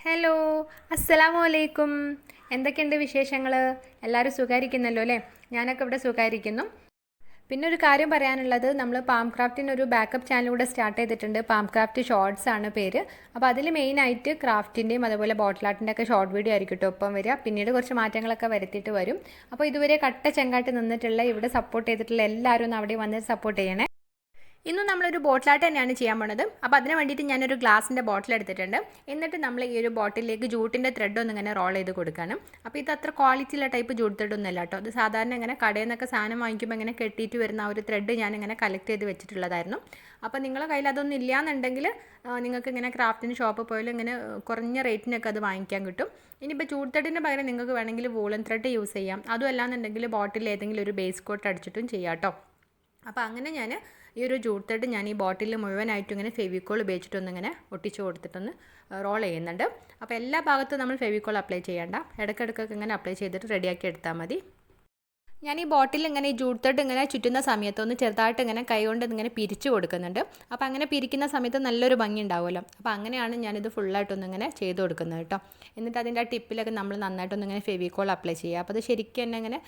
Hello, അസ്സലാമു അലൈക്കും. എന്തൊക്കെയുണ്ട് വിശേഷങ്ങൾ? എല്ലാവരും സുഖമായിരിക്കുന്നല്ലോ അല്ലേ? ഞാനൊക്കെ ഇവിടെ സുഖമായിരിക്കുന്നു. പിന്നെ ഒരു കാര്യം പറയാനുള്ളത്, നമ്മൾ പാം ക്രാഫ്റ്റിന് ഒരു ബാക്കപ്പ് ചാനൽ കൂടെ സ്റ്റാർട്ട് ചെയ്തിട്ടുണ്ട്. പാം ക്രാഫ്റ്റ് ഷോർട്സ് ആണ് പേര്. അപ്പോൾ അതിൽ മെയിനായിട്ട് ക്രാഫ്റ്റിൻ്റെയും അതുപോലെ ബോട്ടിൽ ആർട്ടിൻ്റെ ഒക്കെ ഷോർട്ട് വീഡിയോ ആയിരിക്കും കേട്ടോ ഒപ്പം വരിക. പിന്നീട് കുറച്ച് മാറ്റങ്ങളൊക്കെ വരുത്തിയിട്ട് വരും. അപ്പോൾ ഇതുവരെ കട്ട ചെങ്കാട്ട് നിന്നിട്ടുള്ള ഇവിടെ സപ്പോർട്ട് ചെയ്തിട്ടുള്ള എല്ലാവരും ഒന്ന് അവിടെ വന്ന് സപ്പോർട്ട് ചെയ്യണേ. ഇന്നും നമ്മളൊരു ബോട്ടിലായിട്ട് തന്നെയാണ് ചെയ്യാൻ പോണത്. അപ്പോൾ അതിന് വേണ്ടിയിട്ട് ഞാനൊരു ഗ്ലാസിൻ്റെ ബോട്ടിൽ എടുത്തിട്ടുണ്ട്. എന്നിട്ട് നമ്മൾ ഈ ഒരു ബോട്ടിലേക്ക് ജൂട്ടിൻ്റെ ത്രെഡ് ഒന്ന് ഇങ്ങനെ റോൾ ചെയ്ത് കൊടുക്കുകയാണ്. അപ്പോൾ ഇത് അത്ര ക്വാളിറ്റിയുള്ള ടൈപ്പ് ജൂട്ട് ത്രെഡ് ഒന്നുമല്ല കേട്ടോ. അത് സാധാരണ ഇങ്ങനെ കടയിൽ നിന്നൊക്കെ സാധനം വാങ്ങിക്കുമ്പോൾ ഇങ്ങനെ കെട്ടിയിട്ട് വരുന്ന ആ ഒരു ത്രെഡ് ഞാനിങ്ങനെ കളക്ട് ചെയ്ത് വെച്ചിട്ടുള്ളതായിരുന്നു. അപ്പോൾ നിങ്ങളുടെ കയ്യിൽ അതൊന്നും ഇല്ലയെന്നുണ്ടെങ്കിൽ നിങ്ങൾക്ക് ഇങ്ങനെ ക്രാഫ്റ്റിന് ഷോപ്പ് പോയാലും ഇങ്ങനെ കുറഞ്ഞ റേറ്റിനൊക്കെ അത് വാങ്ങിക്കാൻ കിട്ടും. ഇനിയിപ്പോൾ ജൂട്ട് ത്രെഡിന് പകരം നിങ്ങൾക്ക് വേണമെങ്കിൽ വൂളൻ ത്രെഡ് യൂസ് ചെയ്യാം. അതും അല്ലാന്നുണ്ടെങ്കിൽ ബോട്ടിൽ ഏതെങ്കിലും ഒരു ബേസ് കോട്ട് അടിച്ചിട്ടും ചെയ്യാം കേട്ടോ. അപ്പോൾ അങ്ങനെ ഞാൻ ഈ ഒരു ജൂട്ട് ത്രെഡ് ഞാൻ ഈ ബോട്ടിൽ മുഴുവനായിട്ടും ഇങ്ങനെ ഫെവിക്കോൾ ഉപയോഗിച്ചിട്ടൊന്നിങ്ങനെ ഒട്ടിച്ച് കൊടുത്തിട്ടൊന്ന് റോൾ ചെയ്യുന്നുണ്ട്. അപ്പോൾ എല്ലാ ഭാഗത്തും നമ്മൾ ഫെവിക്കോൾ അപ്ലൈ ചെയ്യേണ്ട, ഇടയ്ക്കിടയ്ക്കൊക്കെ ഇങ്ങനെ അപ്ലൈ ചെയ്തിട്ട് റെഡിയാക്കി എടുത്താൽ മതി. ഞാൻ ഈ ബോട്ടിൽ ഇങ്ങനെ ഈ ജൂട്ട് ത്രെഡ് ഇങ്ങനെ ചുറ്റുന്ന സമയത്ത് ഒന്ന് ചെറുതായിട്ട് ഇങ്ങനെ കൈകൊണ്ട് ഇങ്ങനെ പിരിച്ചു കൊടുക്കുന്നുണ്ട്. അപ്പോൾ അങ്ങനെ പിരിക്കുന്ന സമയത്ത് നല്ലൊരു ഭംഗി ഉണ്ടാവുമല്ലോ. അപ്പോൾ അങ്ങനെയാണ് ഞാനിത് ഫുള്ളായിട്ടൊന്നിങ്ങനെ ചെയ്ത് കൊടുക്കുന്നത് കേട്ടോ. എന്നിട്ട് അതിൻ്റെ ആ ടിപ്പിലൊക്കെ നമ്മൾ നന്നായിട്ടൊന്നിങ്ങനെ ഫെവിക്കോൾ അപ്ലൈ ചെയ്യുക. അപ്പോൾ അത് ശരിക്കും തന്നെ ഇങ്ങനെ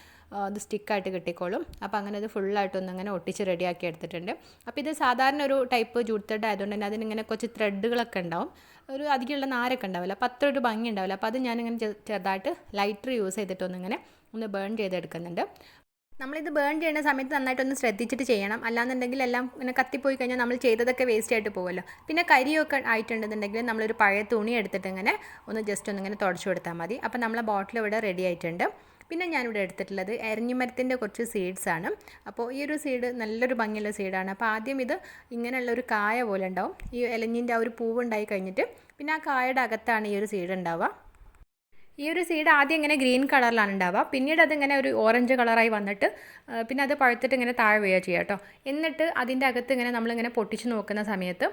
അത് സ്റ്റിക്കായിട്ട് കിട്ടിക്കോളും. അപ്പോൾ അങ്ങനെ അത് ഫുള്ളായിട്ടൊന്നിങ്ങനെ ഒട്ടിച്ച് റെഡിയാക്കി എടുത്തിട്ടുണ്ട്. അപ്പോൾ ഇത് സാധാരണ ഒരു ടൈപ്പ് ജൂട്ട് ത്രെഡ് ആയതുകൊണ്ട് തന്നെ അതിനിങ്ങനെ കുറച്ച് ത്രെഡുകളൊക്കെ ഉണ്ടാവും, ഒരു അധികമുള്ള നാരൊക്കെ ഉണ്ടാവില്ല. അപ്പോൾ അത്ര ഒരു ഭംഗി ഉണ്ടാവില്ല. അപ്പോൾ അത് ഞാനിങ്ങനെ ചെറുതായിട്ട് ലൈറ്റർ യൂസ് ചെയ്തിട്ടൊന്നിങ്ങനെ ഒന്ന് ബേൺ ചെയ്തെടുക്കുന്നുണ്ട്. നമ്മളിത് ബേൺ ചെയ്യുന്ന സമയത്ത് നന്നായിട്ടൊന്ന് ശ്രദ്ധിച്ചിട്ട് ചെയ്യണം. അല്ലാന്നുണ്ടെങ്കിൽ എല്ലാം ഇങ്ങനെ കത്തിപ്പോയി കഴിഞ്ഞാൽ നമ്മൾ ചെയ്തതൊക്കെ വേസ്റ്റ് ആയിട്ട് പോകുമല്ലോ. പിന്നെ കരിയൊക്കെ ആയിട്ടുണ്ടെന്നുണ്ടെങ്കിൽ നമ്മളൊരു പഴയ തുണി എടുത്തിട്ട് ഇങ്ങനെ ഒന്ന് ജസ്റ്റ് ഒന്നിങ്ങനെ തുടച്ചു കൊടുത്താൽ മതി. അപ്പോൾ നമ്മളെ ബോട്ടിൽ ഇവിടെ റെഡി ആയിട്ടുണ്ട്. പിന്നെ ഞാനിവിടെ എടുത്തിട്ടുള്ളത് എരഞ്ഞിമരത്തിൻ്റെ കുറച്ച് സീഡ്സാണ്. അപ്പോൾ ഈ ഒരു സീഡ് നല്ലൊരു ഭംഗിയുള്ള സീഡാണ്. അപ്പോൾ ആദ്യം ഇത് ഇങ്ങനെയുള്ളൊരു കായ പോലെ ഉണ്ടാവും. ഈ ഇലഞ്ഞിൻ്റെ ആ ഒരു പൂവ് ഉണ്ടായി കഴിഞ്ഞിട്ട് പിന്നെ ആ കായയുടെ അകത്താണ് ഈ ഒരു സീഡ് ഉണ്ടാവുക. ഈ ഒരു സീഡ് ആദ്യം ഇങ്ങനെ ഗ്രീൻ കളറിലാണ് ഉണ്ടാവുക. പിന്നീട് അതിങ്ങനെ ഒരു ഓറഞ്ച് കളറായി വന്നിട്ട് പിന്നെ അത് പഴുത്തിട്ട് ഇങ്ങനെ താഴെ വീഴുക ചെയ്യുക കേട്ടോ. എന്നിട്ട് അതിൻ്റെ അകത്ത് ഇങ്ങനെ നമ്മളിങ്ങനെ പൊട്ടിച്ച് നോക്കുന്ന സമയത്ത്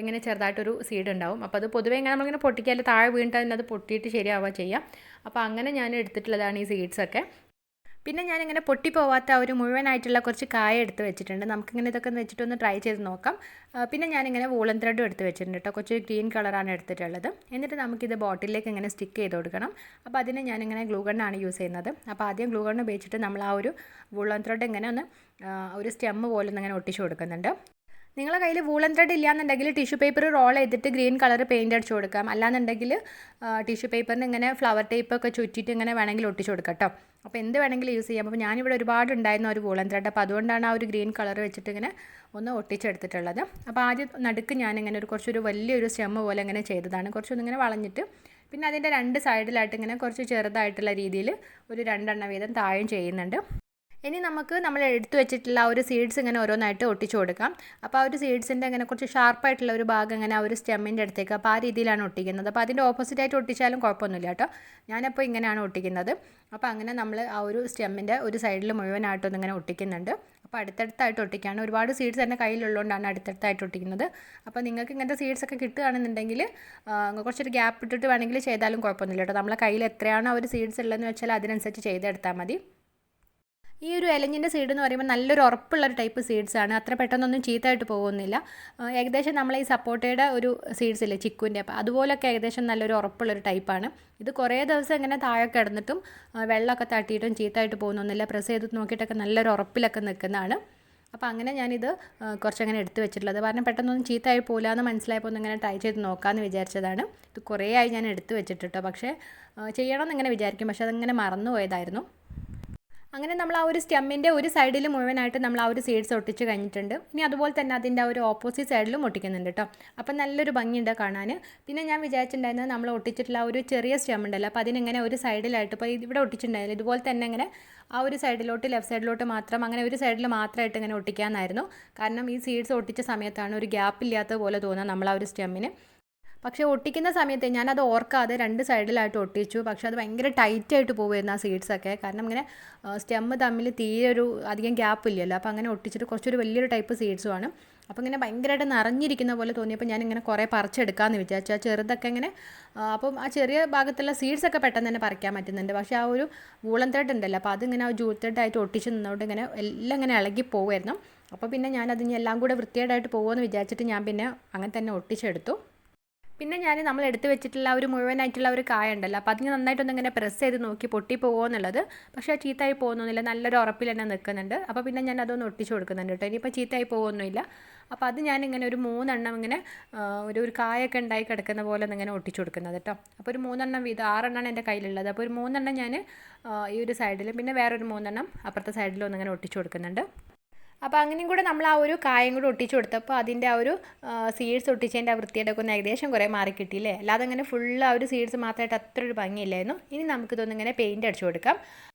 ഇങ്ങനെ ചെറുതായിട്ടൊരു സീഡ് ഉണ്ടാവും. അപ്പോൾ അത് പൊതുവേ ഇങ്ങനെ നമ്മളിങ്ങനെ പൊട്ടിക്കാൽ താഴെ വീണിട്ട് അതിനത് പൊട്ടിയിട്ട് ശരിയാവുക ചെയ്യാം. അപ്പോൾ അങ്ങനെ ഞാൻ എടുത്തിട്ടുള്ളതാണ് ഈ സീഡ്സൊക്കെ. പിന്നെ ഞാനിങ്ങനെ പൊട്ടിപ്പോവാത്ത ഒരു മുഴുവനായിട്ടുള്ള കുറച്ച് കായ എടുത്ത് വെച്ചിട്ടുണ്ട്. നമുക്കിങ്ങനെ ഇതൊക്കെ വെച്ചിട്ടൊന്ന് ട്രൈ ചെയ്ത് നോക്കാം. പിന്നെ ഞാനിങ്ങനെ വൂളൻ ത്രെഡും എടുത്ത് വെച്ചിട്ടുണ്ട് കേട്ടോ. കുറച്ച് ഗ്രീൻ കളറാണ് എടുത്തിട്ടുള്ളത്. എന്നിട്ട് നമുക്കിത് ബോട്ടിലേക്ക് ഇങ്ങനെ സ്റ്റിക്ക് ചെയ്ത് കൊടുക്കണം. അപ്പോൾ അതിന് ഞാനിങ്ങനെ ഗ്ലൂ ഗണ്ണാണ് യൂസ് ചെയ്യുന്നത്. അപ്പോൾ ആദ്യം ഗ്ലൂ ഗണ്ണ് ഉപയോഗിച്ചിട്ട് നമ്മൾ ആ ഒരു വൂളൻ ത്രെഡ് ഇങ്ങനെ ഒന്ന് ഒരു സ്റ്റെമ്മ് പോലെ ഒന്ന് ഇങ്ങനെ ഒട്ടിച്ച് കൊടുക്കുന്നുണ്ട്. നിങ്ങളുടെ കയ്യിൽ വൂളൻ ത്രെഡ് ഇല്ലയെന്നുണ്ടെങ്കിൽ ടിഷ്യൂ പേപ്പർ റോൾ ചെയ്തിട്ട് ഗ്രീൻ കളർ പെയിൻറ്റ് അടിച്ച് കൊടുക്കാം. അല്ലാന്നുണ്ടെങ്കിൽ ടിഷ്യൂ പേപ്പറിന് ഇങ്ങനെ ഫ്ലവർ ടേപ്പൊക്കെ ചുറ്റിയിട്ട് ഇങ്ങനെ വേണമെങ്കിൽ ഒട്ടിച്ച് കൊടുക്കാം കേട്ടോ. അപ്പോൾ എന്ത് വേണമെങ്കിലും യൂസ് ചെയ്യാം. അപ്പോൾ ഞാനിവിടെ ഒരുപാട് ഉണ്ടായിരുന്ന ഒരു വൂളൻ ത്രെഡ്, അപ്പോൾ അതുകൊണ്ടാണ് ആ ഒരു ഗ്രീൻ കളർ വെച്ചിട്ട് ഇങ്ങനെ ഒന്ന് ഒട്ടിച്ചെടുത്തിട്ടുള്ളത്. അപ്പോൾ ആദ്യം നടുക്ക് ഞാനിങ്ങനെ കുറച്ചൊരു വലിയൊരു സ്റ്റെമ്മ് പോലെ ഇങ്ങനെ ചെയ്തതാണ്. കുറച്ചൊന്നിങ്ങനെ വളഞ്ഞിട്ട് പിന്നെ അതിൻ്റെ രണ്ട് സൈഡിലായിട്ട് ഇങ്ങനെ കുറച്ച് ചെറുതായിട്ടുള്ള രീതിയിൽ ഒരു 2 എണ്ണം വീതം താഴെയും ചെയ്യുന്നുണ്ട്. ഇനി നമുക്ക് നമ്മൾ എടുത്തു വെച്ചിട്ടുള്ള ആ ഒരു സീഡ്സ് ഇങ്ങനെ ഓരോന്നായിട്ട് ഒട്ടിച്ചു കൊടുക്കാം. അപ്പോൾ ആ ഒരു സീഡ്സിൻ്റെ ഇങ്ങനെ കുറച്ച് ഷാർപ്പായിട്ടുള്ള ഒരു ഭാഗം ഇങ്ങനെ ആ ഒരു സ്റ്റെമ്മിൻ്റെ അടുത്തേക്ക്, അപ്പോൾ ആ രീതിയിലാണ് ഒട്ടിക്കുന്നത്. അപ്പോൾ അതിൻ്റെ ഓപ്പോസിറ്റായിട്ട് ഒട്ടിച്ചാലും കുഴപ്പമൊന്നുമില്ല കേട്ടോ. ഞാനപ്പോൾ ഇങ്ങനെയാണ് ഒട്ടിക്കുന്നത്. അപ്പോൾ അങ്ങനെ നമ്മൾ ആ ഒരു സ്റ്റെമ്മിൻ്റെ ഒരു സൈഡിൽ മുഴുവനായിട്ടൊന്നും ഇങ്ങനെ ഒട്ടിക്കുന്നുണ്ട്. അപ്പോൾ അടുത്തടുത്തായിട്ട് ഒട്ടിക്കുകയാണ്. ഒരുപാട് സീഡ്സ് എൻ്റെ കയ്യിലുള്ളതുകൊണ്ടാണ് അടുത്തടുത്തായിട്ട് ഒട്ടിക്കുന്നത്. അപ്പോൾ നിങ്ങൾക്ക് ഇങ്ങനത്തെ സീഡ്സൊക്കെ കിട്ടുകയാണെന്നുണ്ടെങ്കിൽ കുറച്ചൊരു ഗ്യാപ്പ് ഇട്ടിട്ട് വേണമെങ്കിൽ ചെയ്താലും കുഴപ്പമൊന്നുമില്ല കേട്ടോ. നമ്മളെ കയ്യിൽ എത്രയാണോ ആ ഒരു സീഡ്സ് ഉള്ളതെന്ന് വെച്ചാൽ അതിനനുസരിച്ച് ചെയ്തെടുത്താൽ മതി. ഈ ഒരു ഇലഞ്ഞിൻ്റെ സീഡ് എന്ന് പറയുമ്പോൾ നല്ലൊരു ഉറപ്പുള്ളൊരു ടൈപ്പ് സീഡ്സാണ്. അത്ര പെട്ടെന്നൊന്നും ചീത്തയായിട്ട് പോകുന്നില്ല. ഏകദേശം നമ്മൾ ഈ സപ്പോട്ടയുടെ ഒരു സീഡ്സ് ഇല്ലേ, ചിക്കുവിൻ്റെ, അപ്പോൾ അതുപോലൊക്കെ ഏകദേശം നല്ലൊരു ഉറപ്പുള്ളൊരു ടൈപ്പാണ്. ഇത് കുറേ ദിവസം ഇങ്ങനെ താഴെ കിടന്നിട്ടും വെള്ളമൊക്കെ തട്ടിയിട്ടും ചീത്തയായിട്ട് പോകുന്നൊന്നുമില്ല. പ്രസ് ചെയ്ത് നോക്കിയിട്ടൊക്കെ നല്ലൊരു ഉറപ്പിലൊക്കെ നിൽക്കുന്നതാണ്. അപ്പോൾ അങ്ങനെ ഞാനിത് കുറച്ചങ്ങനെ എടുത്ത് വെച്ചിട്ടുള്ളത്. കാരണം പെട്ടെന്നൊന്നും ചീത്തയായി പോകില്ല എന്ന് മനസ്സിലായപ്പോൾ ഒന്നിങ്ങനെ ട്രൈ ചെയ്ത് നോക്കാമെന്ന് വിചാരിച്ചതാണ്. ഇത് കുറേ ആയി ഞാൻ എടുത്ത് വെച്ചിട്ടോ. പക്ഷേ ചെയ്യണമെന്ന് ഇങ്ങനെ വിചാരിക്കും, പക്ഷേ അതങ്ങനെ മറന്നു പോയതായിരുന്നു. അങ്ങനെ നമ്മൾ ആ ഒരു സ്റ്റെമ്മിൻ്റെ ഒരു സൈഡിൽ മുഴുവനായിട്ട് നമ്മൾ ആ ഒരു സീഡ്സ് ഒട്ടിച്ച് കഴിഞ്ഞിട്ടുണ്ട്. ഇനി അതുപോലെ തന്നെ അതിൻ്റെ ആ ഒരു ഓപ്പോസിറ്റ് സൈഡിലും ഒട്ടിക്കുന്നുണ്ട് കേട്ടോ. അപ്പം നല്ലൊരു ഭംഗിയുണ്ട് കാണാൻ. പിന്നെ ഞാൻ വിചാരിച്ചിട്ടുണ്ടായിരുന്നത് നമ്മൾ ഒട്ടിച്ചിട്ടുള്ള ആ ഒരു ചെറിയ സ്റ്റെം ഉണ്ടല്ലോ, അപ്പോൾ അതിനിങ്ങനെ ഒരു സൈഡിലായിട്ട്, ഇപ്പോൾ ഇവിടെ ഒട്ടിച്ചിട്ടുണ്ടായിരുന്നു ഇതുപോലെ തന്നെ ഇങ്ങനെ ആ ഒരു സൈഡിലോട്ട് ലെഫ്റ്റ് സൈഡിലോട്ട് മാത്രം അങ്ങനെ ഒരു സൈഡിൽ മാത്രമായിട്ട് ഇങ്ങനെ ഒട്ടിക്കാമെന്നായിരുന്നു. കാരണം ഈ സീഡ്സ് ഒട്ടിച്ച സമയത്താണ് ഒരു ഗ്യാപ്പ് ഇല്ലാത്ത പോലെ തോന്നുക നമ്മൾ ആ ഒരു സ്റ്റെമ്മിന്. പക്ഷേ ഒട്ടിക്കുന്ന സമയത്ത് ഞാനത് ഓർക്കാതെ 2 സൈഡിലായിട്ട് ഒട്ടിച്ചു. പക്ഷേ അത് ഭയങ്കര ടൈറ്റായിട്ട് പോകുമായിരുന്നു ആ സീഡ്സൊക്കെ. കാരണം ഇങ്ങനെ സ്റ്റെമ്മ് തമ്മിൽ തീരെ ഒരു അധികം ഗ്യാപ്പ് ഇല്ലല്ലോ. അപ്പോൾ അങ്ങനെ ഒട്ടിച്ചിട്ട് കുറച്ചൊരു വലിയൊരു ടൈപ്പ് സീഡ്സുമാണ്. അപ്പോൾ ഇങ്ങനെ ഭയങ്കരമായിട്ട് നിറഞ്ഞിരിക്കുന്ന പോലെ തോന്നിയപ്പോൾ ഞാനിങ്ങനെ കുറേ പറിച്ചെടുക്കാമെന്ന് വിചാരിച്ചു. ആ ചെറുതൊക്കെ ഇങ്ങനെ, അപ്പം ആ ചെറിയ ഭാഗത്തുള്ള സീഡ്സൊക്കെ പെട്ടെന്ന് തന്നെ പറിക്കാൻ പറ്റുന്നുണ്ട്. പക്ഷേ ആ ഒരു വൂളൻ ത്രെഡ് ഉണ്ടല്ലോ, അപ്പോൾ അതിങ്ങനെ ആ ജൂട്ട് ത്രെഡായിട്ട് ഒട്ടിച്ച് നിന്നോണ്ട് ഇങ്ങനെ എല്ലാം ഇങ്ങനെ ഇളകി പോകുമായിരുന്നു. അപ്പോൾ പിന്നെ ഞാനത് എല്ലാം കൂടെ വൃത്തികേടായിട്ട് പോകുമെന്ന് വിചാരിച്ചിട്ട് ഞാൻ പിന്നെ അങ്ങനെ തന്നെ ഒട്ടിച്ചെടുത്തു. പിന്നെ നമ്മൾ എടുത്ത് വെച്ചിട്ടുള്ള ഒരു മുഴുവനായിട്ടുള്ള ഒരു കായ ഉണ്ടല്ലോ, അപ്പോൾ അതിന് നന്നായിട്ടൊന്ന് ഇങ്ങനെ പ്രസ് ചെയ്ത് നോക്കി പൊട്ടിപ്പോകുമോ എന്നുള്ളത്. പക്ഷേ ചീത്തയായി പോകുന്നൊന്നുമില്ല, നല്ലൊരു ഉറപ്പിൽ തന്നെ നിൽക്കുന്നുണ്ട്. അപ്പോൾ പിന്നെ ഞാൻ അതൊന്ന് ഒട്ടിച്ച് കൊടുക്കുന്നുണ്ട് കേട്ടോ. ഇനിയിപ്പോൾ ചീത്തയായി പോകുമൊന്നുമില്ല. അപ്പോൾ അത് ഞാനിങ്ങനെ ഒരു 3 എണ്ണം ഇങ്ങനെ ഒരു കായൊക്കെ ഉണ്ടായി കിടക്കുന്ന പോലെ ഒന്നിങ്ങനെ ഒട്ടിച്ച് കൊടുക്കുന്നത് കേട്ടോ. അപ്പോൾ ഒരു 3 എണ്ണം വീതം 6 എണ്ണമാണ് എൻ്റെ കയ്യിലുള്ളത്. അപ്പോൾ ഒരു 3 എണ്ണം ഞാൻ ഈ ഒരു സൈഡിലും പിന്നെ വേറൊരു 3 എണ്ണം അപ്പുറത്തെ സൈഡിലും ഒന്നിങ്ങനെ ഒട്ടിച്ച് കൊടുക്കുന്നുണ്ട്. അപ്പോൾ അങ്ങനെയും കൂടെ നമ്മൾ ആ ഒരു കായം കൂടെ ഒട്ടിച്ച് കൊടുത്തപ്പോൾ അതിൻ്റെ ആ ഒരു സീഡ്സ് ഒട്ടിച്ചതിൻ്റെ ആ വൃത്തിയുടെയൊക്കെ ഒന്ന് ഏകദേശം കുറേ മാറി കിട്ടിയില്ലേ. അല്ലാതെ അങ്ങനെ ഫുള്ള് ആ ഒരു സീഡ്സ് മാത്രമായിട്ട് അത്ര ഒരു ഭംഗിയില്ലായിരുന്നു. ഇനി നമുക്കിതൊന്നിങ്ങനെ പെയിൻറ്റ് അടിച്ചു കൊടുക്കാം.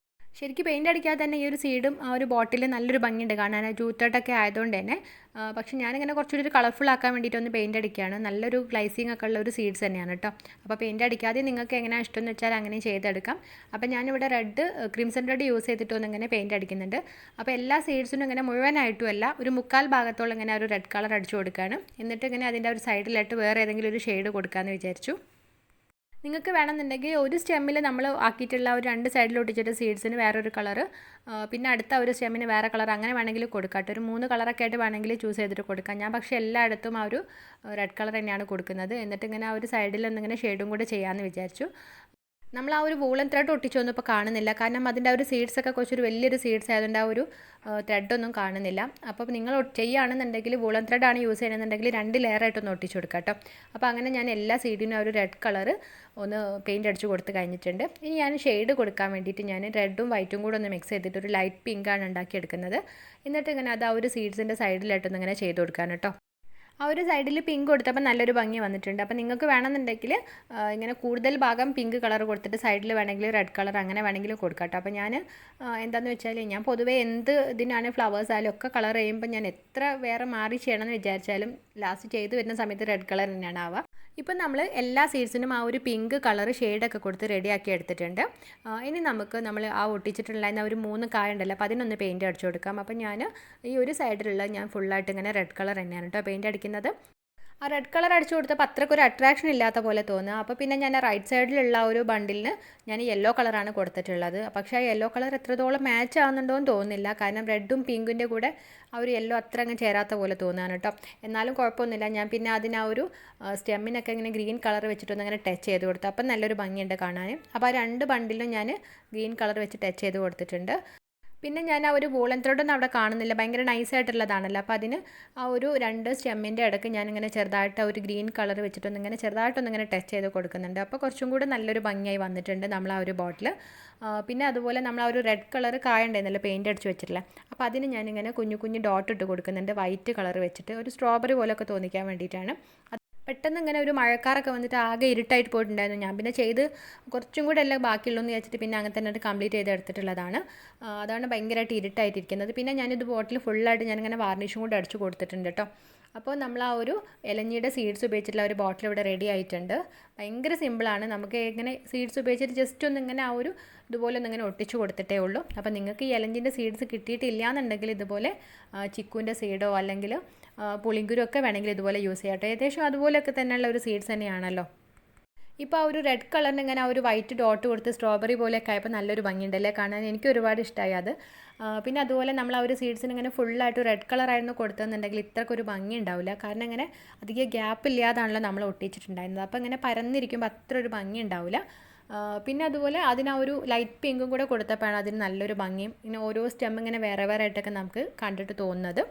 ശരിക്കും പെയിൻ്റ് അടിക്കാതെ തന്നെ ഈ ഒരു സീഡും ആ ഒരു ബോട്ടിൽ നല്ലൊരു ഭംഗിയുണ്ട് കാണാൻ, ജൂട്ടൊക്കെ ആയതുകൊണ്ട് തന്നെ. പക്ഷേ ഞാനിങ്ങനെ കുറച്ചുകൂടി ഒരു കളർഫുൾ ആക്കാൻ വേണ്ടിയിട്ട് ഒന്ന് പെയിൻ്റ് അടിക്കുകയാണ്. നല്ലൊരു ഗ്ലൈസിങ് ഒക്കെ ഉള്ള ഒരു സീഡ്സ് തന്നെയാണ് കേട്ടോ. അപ്പോൾ പെയിൻ്റ് അടിക്കാതെ നിങ്ങൾക്ക് എങ്ങനെയാണ് ഇഷ്ടം എന്ന് വെച്ചാൽ അങ്ങനെ ചെയ്തെടുക്കാം. അപ്പോൾ ഞാനിവിടെ റെഡ് ക്രിംസൺ റെഡ് യൂസ് ചെയ്തിട്ട് ഒന്നിങ്ങനെ പെയിൻ്റ് അടിക്കുന്നുണ്ട്. അപ്പോൾ എല്ലാ സീഡ്സിനും ഇങ്ങനെ മുഴുവനായിട്ടും അല്ല, ഒരു 1/4 ഭാഗത്തോളം ഇങ്ങനെ ഒരു റെഡ് കളർ അടിച്ചു കൊടുക്കുകയാണ്. എന്നിട്ട് ഇങ്ങനെ അതിൻ്റെ ഒരു സൈഡിലായിട്ട് വേറെ ഏതെങ്കിലും ഒരു ഷെയ്ഡ് കൊടുക്കാമെന്ന് വിചാരിച്ചു. നിങ്ങൾക്ക് വേണമെന്നുണ്ടെങ്കിൽ ഒരു സ്റ്റെമ്മിൽ നമ്മൾ ആക്കിയിട്ടുള്ള ഒരു 2 സൈഡിൽ ഒട്ടിച്ചിട്ട് സീഡ്സിന് വേറൊരു കളറ്, പിന്നെ അടുത്ത ഒരു സ്റ്റെമ്മിന് വേറെ കളർ, അങ്ങനെ വേണമെങ്കിൽ കൊടുക്കാം. ഒരു 3 കളറൊക്കെ ആയിട്ട് വേണമെങ്കിൽ ചൂസ് ചെയ്തിട്ട് കൊടുക്കാം. ഞാൻ പക്ഷേ എല്ലായിടത്തും ആ ഒരു റെഡ് കളർ തന്നെയാണ് കൊടുക്കുന്നത്. എന്നിട്ട് ഇങ്ങനെ ആ ഒരു സൈഡിൽ ഒന്നിങ്ങനെ ഷെയ്ഡും കൂടെ ചെയ്യാമെന്ന് വിചാരിച്ചു. നമ്മൾ ആ ഒരു വൂളൻ ത്രെഡ് ഒട്ടിച്ചൊന്നും ഇപ്പോൾ കാണുന്നില്ല, കാരണം അതിൻ്റെ ആ ഒരു സീഡ്സൊക്കെ കുറച്ചൊരു വലിയൊരു സീഡ്സ് ആയതുകൊണ്ട് ആ ഒരു ത്രെഡൊന്നും കാണുന്നില്ല. അപ്പോൾ നിങ്ങൾ ചെയ്യുകയാണെന്നുണ്ടെങ്കിൽ വൂളൻ ത്രെഡാണ് യൂസ് ചെയ്യണമെന്നുണ്ടെങ്കിൽ 2 ലെയറായിട്ടൊന്ന് ഒട്ടിച്ച് കൊടുക്കാം കേട്ടോ. അപ്പോൾ അങ്ങനെ ഞാൻ എല്ലാ സീഡിനും ആ ഒരു റെഡ് കളർ ഒന്ന് പെയിൻറ്റ് അടിച്ച് കൊടുത്ത് കഴിഞ്ഞിട്ടുണ്ട്. ഇനി ഞാൻ ഷെയ്ഡ് കൊടുക്കാൻ വേണ്ടിയിട്ട് ഞാൻ റെഡും വൈറ്റും കൂടെ ഒന്ന് മിക്സ് ചെയ്തിട്ട് ഒരു ലൈറ്റ് പിങ്കാണ് ഉണ്ടാക്കിയെടുക്കുന്നത്. എന്നിട്ട് ഇങ്ങനെ അത് ആ ഒരു സീഡ്സിൻ്റെ സൈഡിലായിട്ടൊന്ന് ഇങ്ങനെ ചെയ്ത് കൊടുക്കാൻ കേട്ടോ. ആ ഒരു സൈഡിൽ പിങ്ക് കൊടുത്തപ്പോൾ നല്ലൊരു ഭംഗി വന്നിട്ടുണ്ട്. അപ്പോൾ നിങ്ങൾക്ക് വേണമെന്നുണ്ടെങ്കിൽ ഇങ്ങനെ കൂടുതൽ ഭാഗം പിങ്ക് കളർ കൊടുത്തിട്ട് സൈഡിൽ വേണമെങ്കിൽ റെഡ് കളർ അങ്ങനെ വേണമെങ്കിലും കൊടുക്കാം കേട്ടോ. അപ്പോൾ ഞാൻ എന്താണെന്ന് വെച്ചാൽ ഞാൻ പൊതുവേ എന്ത് ഇതിനാണ് ഫ്ലവേഴ്സ് ആയാലും ഒക്കെ കളർ ചെയ്യുമ്പോൾ ഞാൻ എത്ര വേറെ മാറി ചെയ്യണമെന്ന് വിചാരിച്ചാലും ലാസ്റ്റ് ചെയ്ത് വരുന്ന സമയത്ത് റെഡ് കളർ തന്നെയാണ് ആവുക. ഇപ്പം നമ്മൾ എല്ലാ സീഡ്സിനും ആ ഒരു പിങ്ക് കളർ ഷെയ്ഡൊക്കെ കൊടുത്ത് റെഡിയാക്കി എടുത്തിട്ടുണ്ട്. ഇനി നമ്മൾ ആ ഒട്ടിച്ചിട്ടുള്ള ഒരു 3 കായ ഉണ്ടല്ലോ, അപ്പോൾ അതിനൊന്ന് പെയിൻറ്റ് അടിച്ചു കൊടുക്കാം. അപ്പോൾ ഞാൻ ഈ ഒരു സൈഡിലുള്ള ഞാൻ ഫുള്ളായിട്ട് ഇങ്ങനെ റെഡ് കളർ തന്നെയാണ് കേട്ടോ പെയിൻറ്റ് അടിക്കുന്നത്. ആ റെഡ് കളർ അടിച്ചു കൊടുത്തപ്പോൾ അത്രയ്ക്കൊരു അട്രാക്ഷൻ ഇല്ലാത്ത പോലെ തോന്നുക. അപ്പോൾ പിന്നെ ഞാൻ റൈറ്റ് സൈഡിലുള്ള ഒരു ബണ്ടിലിന് ഞാൻ യെല്ലോ കളറാണ് കൊടുത്തിട്ടുള്ളത്. പക്ഷേ ആ യെല്ലോ കളർ എത്രത്തോളം മാച്ച് ആവുന്നുണ്ടോ എന്ന് തോന്നുന്നില്ല, കാരണം റെഡും പിങ്കിൻ്റെ കൂടെ ആ ഒരു യെല്ലോ അത്ര അങ്ങ് ചേരാത്ത പോലെ തോന്നുകയാണ് കേട്ടോ. എന്നാലും കുഴപ്പമൊന്നുമില്ല. ഞാൻ പിന്നെ അതിന് ആ ഒരു സ്റ്റെമ്മിനൊക്കെ ഇങ്ങനെ ഗ്രീൻ കളർ വെച്ചിട്ടൊന്ന് അങ്ങനെ ടച്ച് ചെയ്ത് കൊടുത്തു. അപ്പം നല്ലൊരു ഭംഗിയുണ്ട് കാണാൻ. അപ്പോൾ ആ 2 ബണ്ടിലും ഞാൻ ഗ്രീൻ കളർ വെച്ച് ടച്ച് ചെയ്ത് കൊടുത്തിട്ടുണ്ട്. പിന്നെ ഞാൻ ആ ഒരു വൂളൻ ത്രെഡൊന്നും അവിടെ കാണുന്നില്ല, ഭയങ്കര നൈസായിട്ടുള്ളതാണല്ലോ. അപ്പോൾ അതിന് ആ ഒരു 2 സ്റ്റെമ്മിൻ്റെ ഇടയ്ക്ക് ഞാനിങ്ങനെ ചെറുതായിട്ട് ഒരു ഗ്രീൻ കളർ വെച്ചിട്ടൊന്നിങ്ങനെ ചെറുതായിട്ടൊന്നിങ്ങനെ ടച്ച് ചെയ്ത് കൊടുക്കുന്നുണ്ട്. അപ്പോൾ കുറച്ചും കൂടെ നല്ലൊരു ഭംഗിയായി വന്നിട്ടുണ്ട് നമ്മൾ ആ ഒരു ബോട്ടിൽ. പിന്നെ അതുപോലെ നമ്മൾ ആ ഒരു റെഡ് കളർ കായ ഉണ്ടായിരുന്നല്ലോ പെയിൻറ്റ് അടിച്ച് വെച്ചിട്ടില്ല, അപ്പോൾ അതിന് ഞാനിങ്ങനെ കുഞ്ഞു ഡോട്ട് ഇട്ട് കൊടുക്കുന്നുണ്ട് വൈറ്റ് കളർ വെച്ചിട്ട്, ഒരു സ്ട്രോബെറി പോലെയൊക്കെ തോന്നിക്കാൻ വേണ്ടിയിട്ടാണ്. പെട്ടെന്ന് ഇങ്ങനെ ഒരു മഴക്കാറൊക്കെ വന്നിട്ട് ആകെ ഇരുട്ടായിട്ട് പോയിട്ടുണ്ടായിരുന്നു. ഞാൻ പിന്നെ ചെയ്ത് കുറച്ചും കൂടെ എല്ലാം ബാക്കിയുള്ളൂ എന്ന് വിചാരിച്ചിട്ട് പിന്നെ അങ്ങനെ തന്നെ കംപ്ലീറ്റ് ചെയ്ത് എടുത്തിട്ടുള്ളതാണ്. അതാണ് ഭയങ്കരമായിട്ട് ഇരുട്ടായിട്ടിരിക്കുന്നത്. പിന്നെ ഞാനിത് ബോട്ടിൽ ഫുള്ളായിട്ട് ഞാനിങ്ങനെ വാർണിഷും കൂടെ അടിച്ച് കൊടുത്തിട്ടുണ്ട് കേട്ടോ. അപ്പോൾ നമ്മൾ ആ ഒരു ഇലഞ്ഞിയുടെ സീഡ്സ് ഉപയോഗിച്ചിട്ടുള്ള ഒരു ബോട്ടിൽ ഇവിടെ റെഡി ആയിട്ടുണ്ട്. ഭയങ്കര സിമ്പിളാണ്. നമുക്ക് ഇങ്ങനെ സീഡ്സ് ഉപയോഗിച്ചിട്ട് ജസ്റ്റ് ഒന്ന് ഇങ്ങനെ ആ ഒരു ഇതുപോലെ ഒന്നിങ്ങനെ ഒട്ടിച്ച് കൊടുത്തിട്ടേ ഉള്ളൂ. അപ്പോൾ നിങ്ങൾക്ക് ഈ ഇലഞ്ഞിൻ്റെ സീഡ്സ് കിട്ടിയിട്ടില്ല എന്നുണ്ടെങ്കിൽ ഇതുപോലെ ചിക്കുവിൻ്റെ സീഡോ അല്ലെങ്കിൽ പുളിങ്കുരു ഒക്കെ വേണമെങ്കിൽ ഇതുപോലെ യൂസ് ചെയ്യാം കേട്ടോ. ഏകദേശം അതുപോലെയൊക്കെ തന്നെയുള്ള ഒരു സീഡ്സ് തന്നെയാണല്ലോ. ഇപ്പോൾ ആ ഒരു റെഡ് കളറിന് ഇങ്ങനെ ആ ഒരു വൈറ്റ് ഡോട്ട് കൊടുത്ത് സ്ട്രോബെറി പോലെയൊക്കെ ആയപ്പോൾ നല്ലൊരു ഭംഗിയുണ്ടല്ലേ കാണാൻ. എനിക്ക് ഒരുപാട് ഇഷ്ടമായി അത്. പിന്നെ അതുപോലെ നമ്മൾ ആ ഒരു സീഡ്സിന് ഇങ്ങനെ ഫുള്ളായിട്ട് റെഡ് കളറായിരുന്നു കൊടുത്തതെന്നുണ്ടെങ്കിൽ ഇത്രക്കൊരു ഭംഗി ഉണ്ടാവില്ല, കാരണം ഇങ്ങനെ അധികം ഗ്യാപ്പ് ഇല്ലാതാണല്ലോ നമ്മൾ ഒട്ടിച്ചിട്ടുണ്ടായിരുന്നത്. അപ്പോൾ ഇങ്ങനെ പരന്നിരിക്കുമ്പോൾ അത്ര ഒരു ഭംഗി ഉണ്ടാവില്ല. പിന്നെ അതുപോലെ അതിന് ആ ഒരു ലൈറ്റ് പിങ്കും കൂടെ കൊടുത്തപ്പോഴാണ് അതിന് നല്ലൊരു ഭംഗിയും ഇങ്ങനെ ഓരോ സ്റ്റെം ഇങ്ങനെ വേറെ വേറെ ആയിട്ടൊക്കെ നമുക്ക് കണ്ടിട്ട് തോന്നുന്നത്.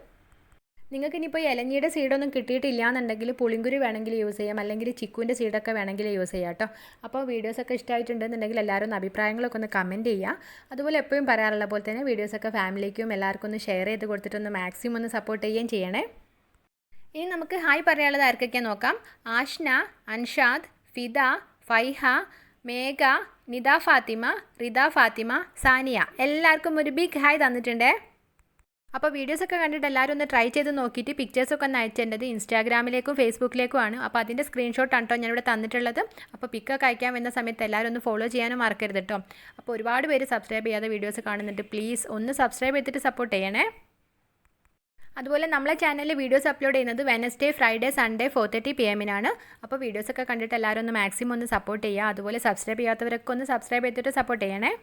നിങ്ങൾക്ക് ഇനിയിപ്പോൾ ഇലഞ്ഞിയുടെ സീഡൊന്നും കിട്ടിയിട്ടില്ല എന്നുണ്ടെങ്കിൽ പുളിങ്കുരു വേണമെങ്കിൽ യൂസ് ചെയ്യാം, അല്ലെങ്കിൽ ചിക്കുവിൻ്റെ സീഡൊക്കെ വേണമെങ്കിൽ യൂസ് ചെയ്യാം കേട്ടോ. അപ്പോൾ വീഡിയോസൊക്കെ ഇഷ്ടമായിട്ടുണ്ടെന്നുണ്ടെങ്കിൽ എല്ലാവരും ഒന്ന് അഭിപ്രായങ്ങളൊക്കെ ഒന്ന് കമൻറ്റ് ചെയ്യുക. അതുപോലെ എപ്പോഴും പറയാറുള്ള പോലെ തന്നെ വീഡിയോസൊക്കെ ഫാമിലിക്കും എല്ലാവർക്കും ഒന്ന് ഷെയർ ചെയ്ത് കൊടുത്തിട്ടൊന്ന് മാക്സിമം ഒന്ന് സപ്പോർട്ട് ചെയ്യുകയും ചെയ്യണേ. ഇനി നമുക്ക് ഹായ് പറയാനുള്ളത് ആർക്കൊക്കെ നോക്കാം. ആഷ്ന, അൻഷാദ്, ഫിദ, ഫൈഹ, മേഘ, നിദ ഫാത്തിമ, റിദ ഫാത്തിമ, സാനിയ, എല്ലാവർക്കും ഒരു ബിഗ് ഹായ് തന്നിട്ടുണ്ടേ. അപ്പോൾ വീഡിയോസൊക്കെ കണ്ടിട്ട് എല്ലാവരും ഒന്ന് ട്രൈ ചെയ്ത് നോക്കിയിട്ട് പിക്ചേഴ്സൊക്കെ ഒന്ന് അയച്ചേണ്ടത് ഇൻസ്റ്റാഗ്രാമിലേക്കും ഫേസ്ബുക്കിലേക്കുമാണ്. അപ്പോൾ അതിൻ്റെ സ്ക്രീൻഷോട്ടാണ് കേട്ടോ ഞാനിവിടെ തന്നിട്ടുള്ളത്. അപ്പോൾ പിക്കൊക്കെ അയക്കാൻ വരുന്ന സമയത്ത് എല്ലാവരും ഒന്ന് ഫോളോ ചെയ്യാനും മറക്കരുത് കേട്ടോ. അപ്പോൾ ഒരുപാട് പേര് സബ്സ്ക്രൈബ് ചെയ്യാതെ വീഡിയോസ് കാണുന്നുണ്ട്, പ്ലീസ് ഒന്ന് സബ്സ്ക്രൈബ് ചെയ്തിട്ട് സപ്പോർട്ട് ചെയ്യണേ. അതുപോലെ നമ്മളെ ചാനലിൽ വീഡിയോസ് അപ്ലോഡ് ചെയ്യുന്നത് വെനസ്ഡേ, ഫ്രൈഡേ, സൺഡേ 4:30 PM അപ്പോൾ വീഡിയോസൊക്കെ കണ്ടിട്ട് എല്ലാവരും ഒന്ന് മാക്സിമം ഒന്ന് സപ്പോർട്ട് ചെയ്യുക. അതുപോലെ സബ്സ്ക്രൈബ് ചെയ്യാത്തവരൊക്കെ ഒന്ന് സബ്സ്ക്രൈബ് ചെയ്തിട്ട് സപ്പോർട്ട് ചെയ്യണേ.